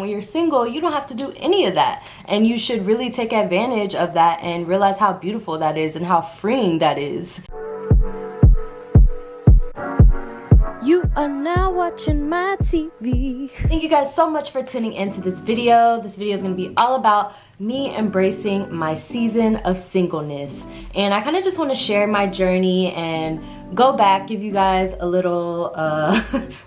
When you're single, you don't have to do any of that. And you should really take advantage of that and realize how beautiful that is and how freeing that is. You are now watching my TV. Thank you guys so much for tuning into this video. This video is going to be all about me embracing my season of singleness. And I kind of just want to share my journey and go back, give you guys a little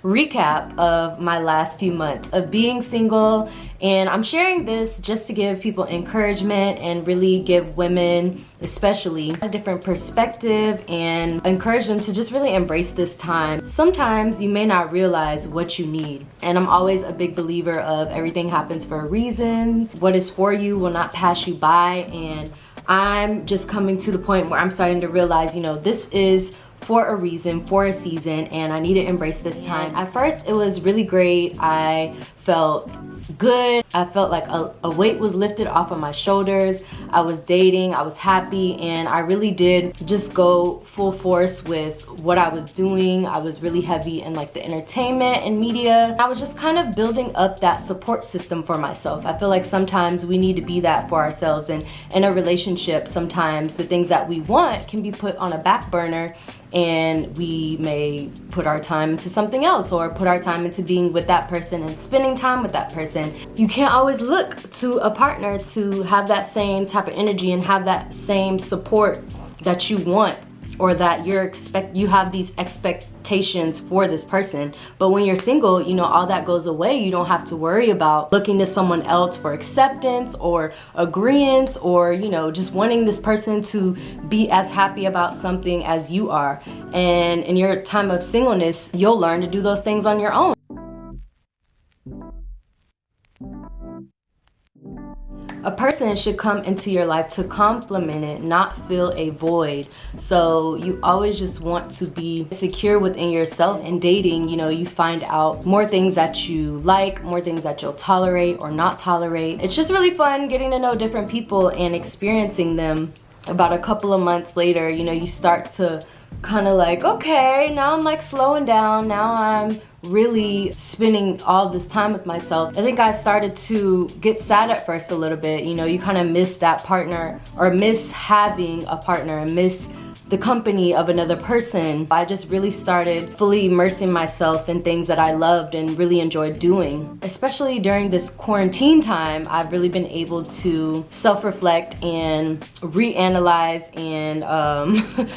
recap of my last few months of being single. And I'm sharing this just to give people encouragement and really give women especially a different perspective and encourage them to just really embrace this time. Sometimes you may not realize what you need. And I'm always a big believer of everything happens for a reason. What is for you will not pass you by. And I'm just coming to the point where I'm starting to realize, this is for a reason, for a season, and I need to embrace this time. At first, it was really great. I felt good. I felt like a weight was lifted off of my shoulders. I was dating, I was happy, and I really did just go full force with what I was doing. I was really heavy in like the entertainment and media. I was just kind of building up that support system for myself. I feel like sometimes we need to be that for ourselves, and in a relationship, sometimes the things that we want can be put on a back burner, and we may put our time into something else or put our time into being with that person and spending time with that person. You can't always look to a partner to have that same type of energy and have that same support that you want, or that you have these expectations for this person. But when you're single, all that goes away. You don't have to worry about looking to someone else for acceptance or agreeance, or just wanting this person to be as happy about something as you are. And in your time of singleness, you'll learn to do those things on your own. A person should come into your life to complement it, not fill a void. So you always just want to be secure within yourself. In dating, you find out more things that you like, more things that you'll tolerate or not tolerate. It's just really fun getting to know different people and experiencing them. About a couple of months later, you start to kind of like, okay, now I'm like slowing down. Now I'm really spending all this time with myself. I think I started to get sad at first a little bit. You kind of miss that partner, or miss having a partner, and miss the company of another person. I just really started fully immersing myself in things that I loved and really enjoyed doing. Especially during this quarantine time, I've really been able to self-reflect and reanalyze and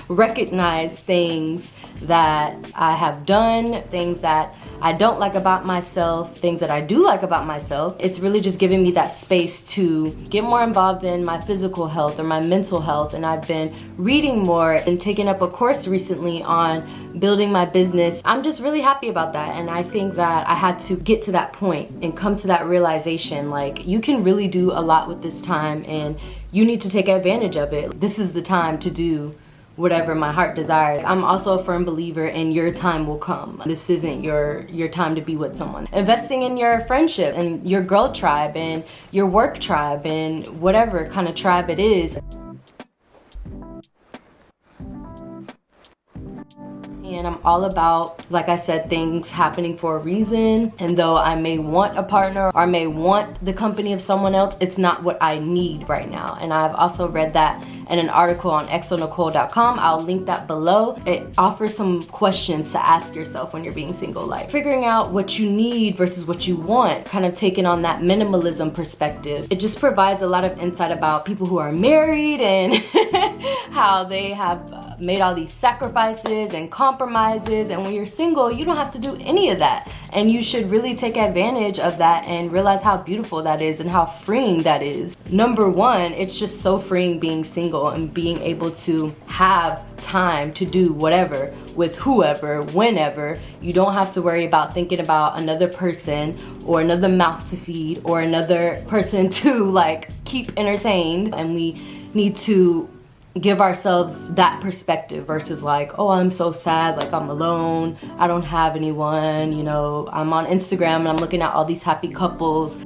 recognize things that I have done, things that I don't like about myself, things that I do like about myself. It's really just giving me that space to get more involved in my physical health or my mental health. And I've been reading more and taking up a course recently on building my business. I'm just really happy about that. And I think that I had to get to that point and come to that realization, like, you can really do a lot with this time and you need to take advantage of it. This is the time to do whatever my heart desires. I'm also a firm believer in your time will come. This isn't your time to be with someone. Investing in your friendship and your girl tribe and your work tribe and whatever kind of tribe it is. And I'm all about, like I said, things happening for a reason. And though I may want a partner or I may want the company of someone else, it's not what I need right now. And I've also read that in an article on xoxo.com. I'll link that below. It offers some questions to ask yourself when you're being single, like figuring out what you need versus what you want, kind of taking on that minimalism perspective. It just provides a lot of insight about people who are married and how they have made all these sacrifices and compromises. And when you're single, you don't have to do any of that. And you should really take advantage of that and realize how beautiful that is and how freeing that is. Number one, it's just so freeing being single and being able to have time to do whatever with whoever, whenever. You don't have to worry about thinking about another person or another mouth to feed or another person to like keep entertained. And we need to give ourselves that perspective versus like, oh, I'm so sad, like I'm alone, I don't have anyone, I'm on Instagram and I'm looking at all these happy couples.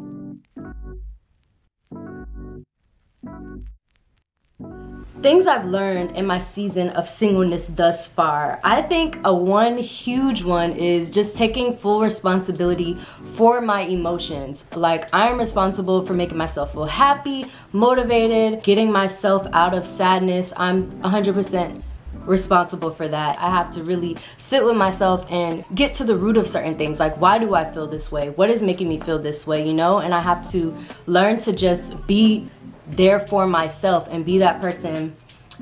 Things I've learned in my season of singleness thus far. I think one huge one is just taking full responsibility for my emotions. Like, I'm responsible for making myself feel happy, motivated, getting myself out of sadness. I'm 100% responsible for that. I have to really sit with myself and get to the root of certain things. Like, why do I feel this way? What is making me feel this way, you know? And I have to learn to just be there for myself and be that person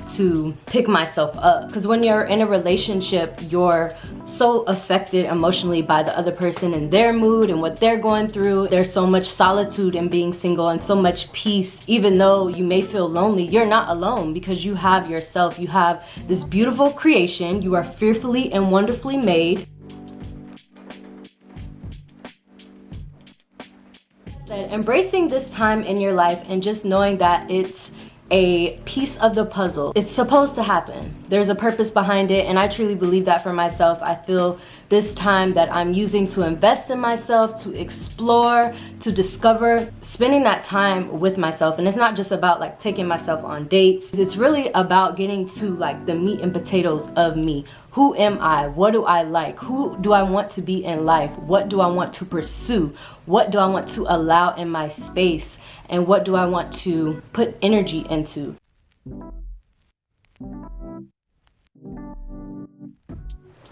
to pick myself up. Because when you're in a relationship, you're so affected emotionally by the other person and their mood and what they're going through. There's so much solitude in being single and so much peace. Even though you may feel lonely, you're not alone because you have yourself. You have this beautiful creation. You are fearfully and wonderfully made. Embracing this time in your life and just knowing that it's a piece of the puzzle. It's supposed to happen. There's a purpose behind it, and I truly believe that for myself. I feel this time that I'm using to invest in myself, to explore, to discover, spending that time with myself. And it's not just about like taking myself on dates. It's really about getting to like the meat and potatoes of me. Who am I? What do I like? Who do I want to be in life? What do I want to pursue? What do I want to allow in my space? And what do I want to put energy into?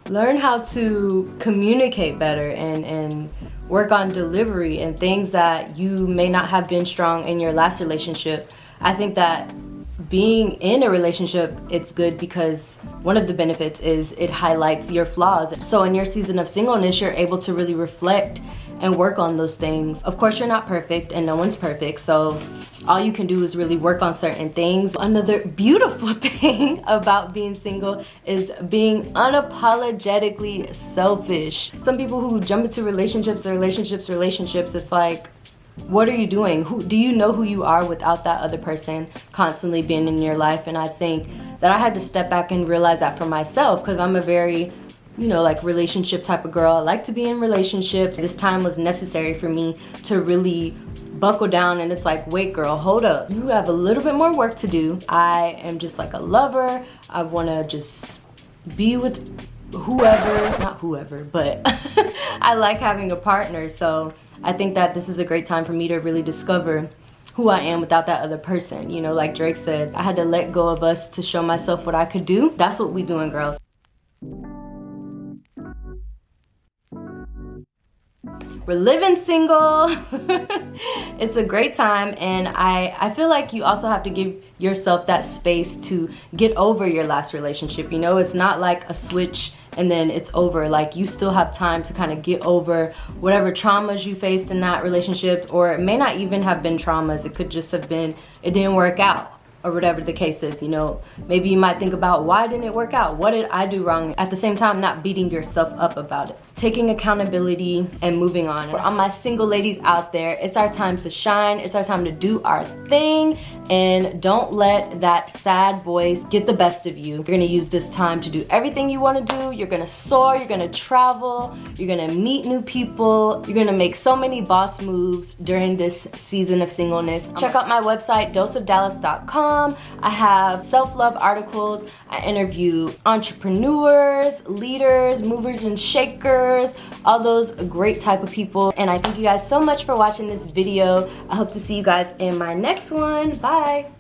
Learn how to communicate better and work on delivery and things that you may not have been strong in your last relationship. I think that being in a relationship, it's good because one of the benefits is it highlights your flaws. So in your season of singleness, you're able to really reflect and work on those things. Of course, you're not perfect and no one's perfect, so all you can do is really work on certain things. Another beautiful thing about being single is being unapologetically selfish. Some people who jump into relationships, it's like, what are you doing? Do you know who you are without that other person constantly being in your life? And I think that I had to step back and realize that for myself, because I'm a very, you know, like relationship type of girl. I like to be in relationships. This time was necessary for me to really buckle down, and it's like, wait girl, hold up. You have a little bit more work to do. I am just like a lover. I want to just be with whoever, not whoever, but I like having a partner. So I think that this is a great time for me to really discover who I am without that other person. You know, like Drake said, I had to let go of us to show myself what I could do. That's what we doing, girls. We're living single. It's a great time, and I feel like you also have to give yourself that space to get over your last relationship. You know, it's not like a switch and then it's over. Like, you still have time to kind of get over whatever traumas you faced in that relationship, or it may not even have been traumas. It could just have been it didn't work out, or whatever the case is. You know, maybe you might think about, why didn't it work out? What did I do wrong? At the same time, not beating yourself up about it. Taking accountability and moving on. For all my single ladies out there, it's our time to shine. It's our time to do our thing, and don't let that sad voice get the best of you. You're gonna use this time to do everything you wanna do. You're gonna soar, you're gonna travel, you're gonna meet new people. You're gonna make so many boss moves during this season of singleness. Check out my website, doseofdallas.com. I have self-love articles. I interview entrepreneurs, leaders, movers and shakers, all those great type of people. And I thank you guys so much for watching this video. I hope to see you guys in my next one. Bye.